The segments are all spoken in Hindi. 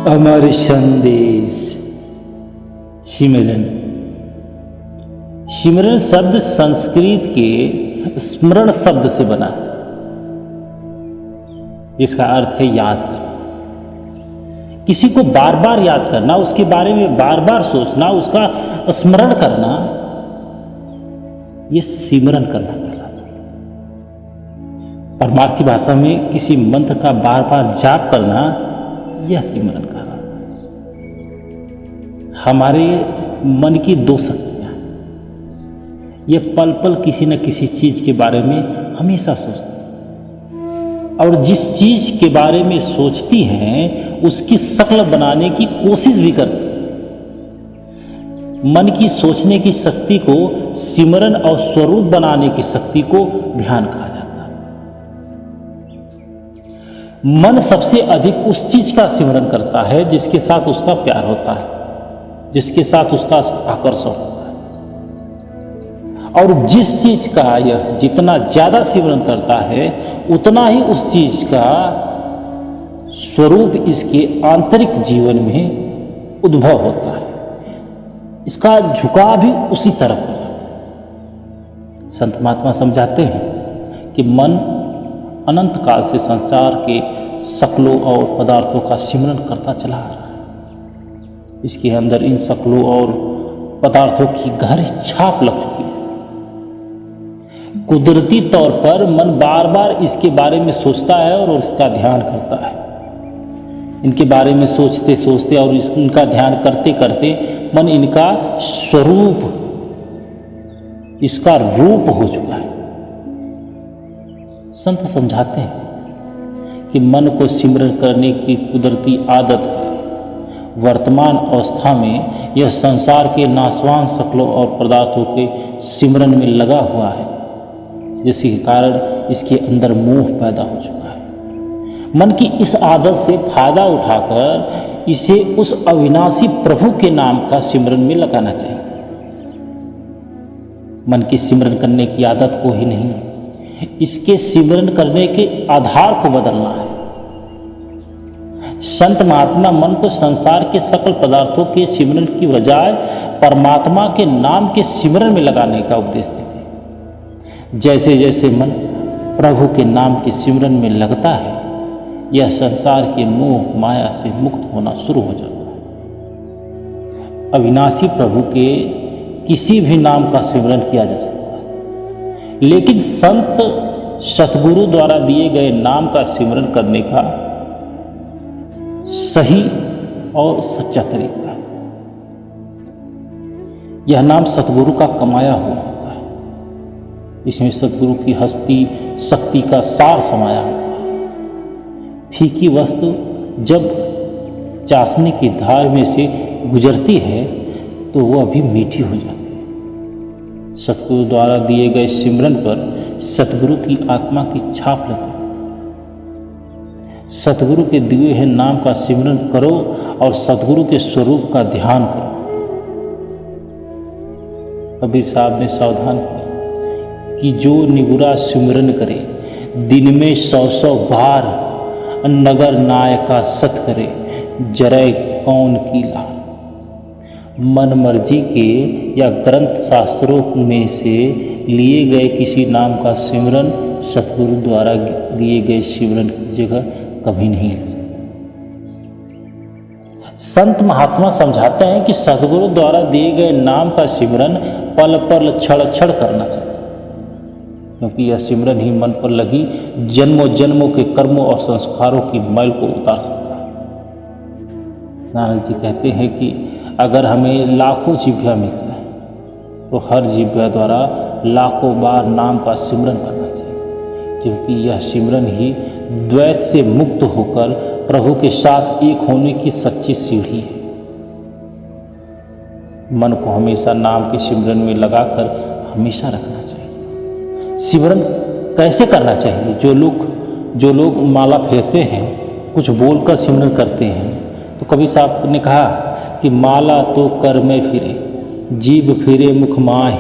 अमर संदेश। सिमरन। सिमरन शब्द संस्कृत के स्मरण शब्द से बना, जिसका अर्थ है याद करना। किसी को बार बार याद करना, उसके बारे में बार बार सोचना, उसका स्मरण करना, यह सिमरन करना कहलाता है। परमार्थी भाषा में किसी मंत्र का बार बार जाप करना, यह सिमरन कहलाता है। हमारे मन की दो शक्तियां, ये पल पल किसी न किसी चीज के बारे में हमेशा सोचती हैं, और जिस चीज के बारे में सोचती हैं उसकी शक्ल बनाने की कोशिश भी करती हैं। मन की सोचने की शक्ति को सिमरन और स्वरूप बनाने की शक्ति को ध्यान कहा जाता है। मन सबसे अधिक उस चीज का सिमरन करता है जिसके साथ उसका प्यार होता है, जिसके साथ उसका आकर्षण होता है। और जिस चीज का यह जितना ज्यादा सिमरन करता है, उतना ही उस चीज का स्वरूप इसके आंतरिक जीवन में उद्भव होता है, इसका झुकाव भी उसी तरफ हो जाता है। संत महात्मा समझाते हैं कि मन अनंत काल से संसार के शक्लों और पदार्थों का सिमरन करता चला आ रहा है। इसके अंदर इन शक्लों और पदार्थों की गहरी छाप लग चुकी है। कुदरती तौर पर मन बार बार इसके बारे में सोचता है और इसका ध्यान करता है। इनके बारे में सोचते सोचते और इनका ध्यान करते करते मन इनका स्वरूप, इसका रूप हो चुका है। संत समझाते हैं कि मन को सिमरन करने की कुदरती आदत है। वर्तमान अवस्था में यह संसार के नाशवान शक्लों और पदार्थों के सिमरन में लगा हुआ है, जिसके कारण इसके अंदर मोह पैदा हो चुका है। मन की इस आदत से फायदा उठाकर इसे उस अविनाशी प्रभु के नाम का सिमरन में लगाना चाहिए। मन की सिमरन करने की आदत को ही नहीं, इसके सिमरन करने के आधार को बदलना है। संत महात्मा मन को संसार के सकल पदार्थों के सिमरन की बजाय परमात्मा के नाम के सिमरन में लगाने का उपदेश देते। जैसे जैसे मन प्रभु के नाम के सिमरन में लगता है, यह संसार के मोह माया से मुक्त होना शुरू हो जाता है। अविनाशी प्रभु के किसी भी नाम का सिमरन किया जा सकता है, लेकिन संत सतगुरु द्वारा दिए गए नाम का सिमरन करने का सही और सच्चा तरीका है। यह नाम सतगुरु का कमाया हुआ होता है। इसमें सतगुरु की हस्ती शक्ति का सार समाया होता है। फीकी वस्तु जब चाशनी की धार में से गुजरती है तो वह भी मीठी हो जाती है। सतगुरु द्वारा दिए गए सिमरन पर सतगुरु की आत्मा की छाप लगी। सतगुरु के दिए हुए नाम का सिमरन करो और सतगुरु के स्वरूप का ध्यान करो। कबीर साहब ने सावधान किया कि जो निगुरा सिमरन करे, दिन में 100 बार नगर नायका सत करे, जरय कौन की लाल। मन मर्जी के या ग्रंथ शास्त्रों में से लिए गए किसी नाम का सिमरन सतगुरु द्वारा दिए गए सिमरन की जगह कभी नहीं ले सकते। संत महात्मा समझाते हैं कि सतगुरु द्वारा दिए गए नाम का सिमरन पल पल क्षण क्षण करना चाहिए, क्योंकि यह सिमरन ही मन पर लगी जन्मों जन्मों के कर्मों और संस्कारों की मैल को उतार सकता है। नानक जी कहते हैं कि अगर हमें लाखों जिह्वा मिलता है तो हर जिह्वा द्वारा लाखों बार नाम का सिमरन करना चाहिए, क्योंकि यह सिमरन ही द्वैत से मुक्त होकर प्रभु के साथ एक होने की सच्ची सीढ़ी है। मन को हमेशा नाम के सिमरन में लगाकर हमेशा रखना चाहिए। सिमरन कैसे करना चाहिए? जो लोग माला फेरते हैं, कुछ बोलकर सिमरन करते हैं, तो कबीर साहब ने कहा कि माला तो कर में फिरे, जीभ फिरे मुख माय,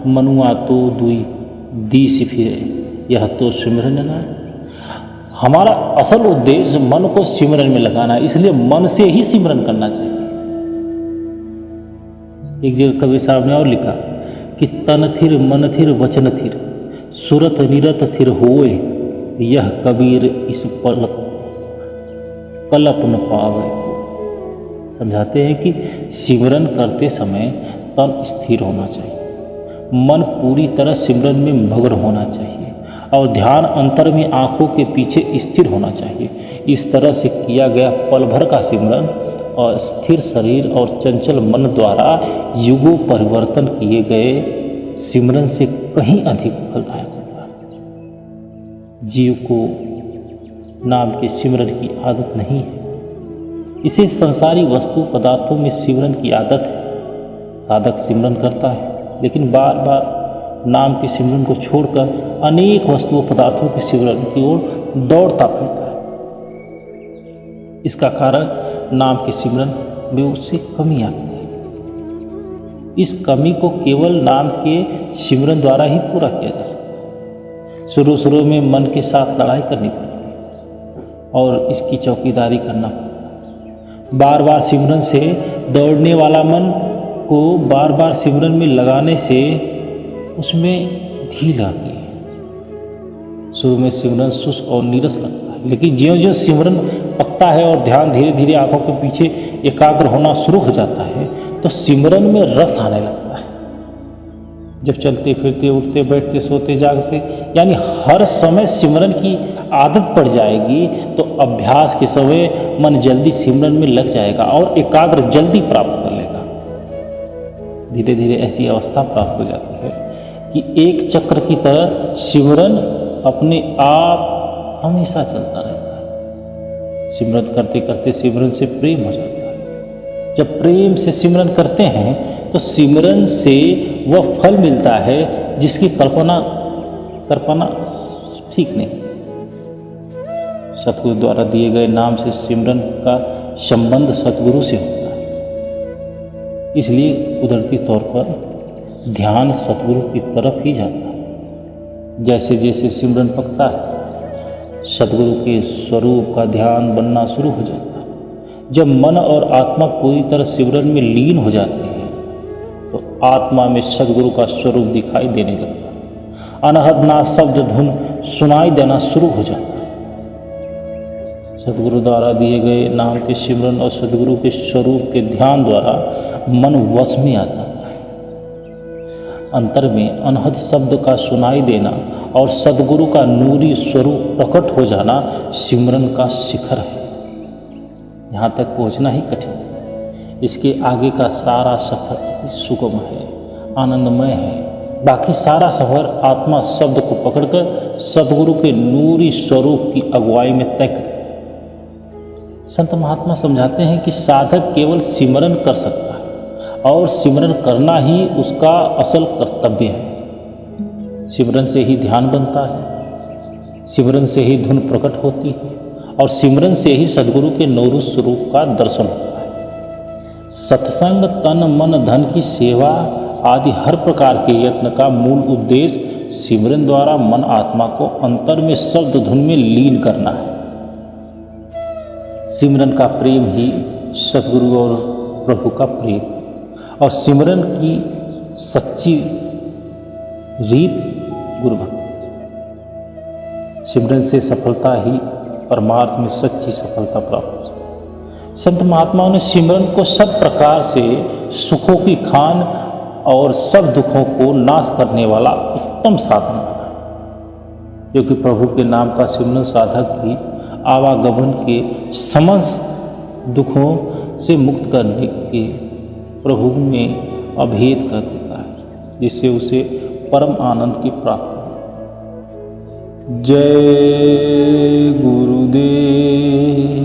मनुआ तो दुई दीस फिरे, यह तो सिमरन ना। हमारा असल उद्देश्य मन को सिमरन में लगाना है, इसलिए मन से ही सिमरन करना चाहिए। एक जगह कबीर साहब ने और लिखा कि तन थिर मन थिर वचन थिर सुरत निरत थिर होए, यह कबीर इस पल कल्प न पावे। समझाते हैं कि सिमरन करते समय तन स्थिर होना चाहिए, मन पूरी तरह सिमरन में मग्न होना चाहिए और ध्यान अंतर में आंखों के पीछे स्थिर होना चाहिए। इस तरह से किया गया पल भर का सिमरन और स्थिर शरीर और चंचल मन द्वारा युगों परिवर्तन किए गए सिमरन से कहीं अधिक फलदायक होता है। जीव को नाम के सिमरन की आदत नहीं है, इसे संसारी वस्तु पदार्थों में सिमरन की आदत है। साधक सिमरन करता है लेकिन बार बार नाम के सिमरन को छोड़कर अनेक वस्तुओं पदार्थों के सिमरन की ओर दौड़ता फिरता है। इसका कारण नाम के सिमरन में उससे कमी आती है। इस कमी को केवल नाम के सिमरन द्वारा ही पूरा किया जा सकता है। शुरू शुरू में मन के साथ लड़ाई करनी पड़ती है और इसकी चौकीदारी करना पड़ता है। बार बार सिमरन से दौड़ने वाला मन को बार बार सिमरन में लगाने से उसमें ढील आती है। शुरू में सिमरन शुष्क और नीरस लगता है, लेकिन ज्यों ज्यों सिमरन पकता है और ध्यान धीरे धीरे आंखों के पीछे एकाग्र होना शुरू हो जाता है तो सिमरन में रस आने लगता है। जब चलते फिरते उठते बैठते सोते जागते यानी हर समय सिमरन की आदत पड़ जाएगी तो अभ्यास के समय मन जल्दी सिमरन में लग जाएगा और एकाग्र जल्दी प्राप्त कर लेगा। धीरे धीरे ऐसी अवस्था प्राप्त हो जाती है कि एक चक्र की तरह सिमरन अपने आप हमेशा चलता रहता है। सिमरन करते करते सिमरन से प्रेम हो जाता है। जब प्रेम से सिमरन करते हैं तो सिमरन से वह फल मिलता है जिसकी कल्पना ठीक नहीं। सतगुरु द्वारा दिए गए नाम से सिमरन का संबंध सतगुरु से होता है, इसलिए कुदरती तौर पर ध्यान सतगुरु की तरफ ही जाता है। जैसे जैसे सिमरन पकता है सतगुरु के स्वरूप का ध्यान बनना शुरू हो जाता है। जब मन और आत्मा पूरी तरह सिमरन में लीन हो जाती है तो आत्मा में सतगुरु का स्वरूप दिखाई देने लगता है। अनहद नाद शब्द धुन सुनाई देना शुरू हो जाता है। सतगुरु द्वारा दिए गए नाम के सिमरन और सतगुरु के स्वरूप के ध्यान द्वारा मन वश में आ जाता है। अंतर में अनहद शब्द का सुनाई देना और सतगुरु का नूरी स्वरूप प्रकट हो जाना सिमरन का शिखर है। यहाँ तक पहुँचना ही कठिन है। इसके आगे का सारा सफर सुगम है, आनंदमय है। बाकी सारा सफर आत्मा शब्द को पकड़कर सतगुरु के नूरी स्वरूप की अगुवाई में तय कर। संत महात्मा समझाते हैं कि साधक केवल सिमरन कर सकता है और सिमरन करना ही उसका असल कर्तव्य है। सिमरन से ही ध्यान बनता है, सिमरन से ही धुन प्रकट होती है और सिमरन से ही सद्गुरु के नूरी स्वरूप का दर्शन होता है। सत्संग, तन मन धन की सेवा आदि हर प्रकार के यत्न का मूल उद्देश्य सिमरन द्वारा मन आत्मा को अंतर में शब्द धुन में लीन करना है। सिमरन का प्रेम ही सतगुरु और प्रभु का प्रेम और सिमरन की सच्ची रीत गुरु भक्ति। सिमरन से सफलता ही परमार्थ में सच्ची सफलता प्राप्त हो सकती। संत महात्माओं ने सिमरन को सब प्रकार से सुखों की खान और सब दुखों को नाश करने वाला उत्तम साधन बना, क्योंकि प्रभु के नाम का सिमरन साधक की आवागमन के समस्त दुखों से मुक्त करने के प्रभु में अभेद कर देता है, जिससे उसे परम आनंद की प्राप्ति हो। जय गुरुदेव।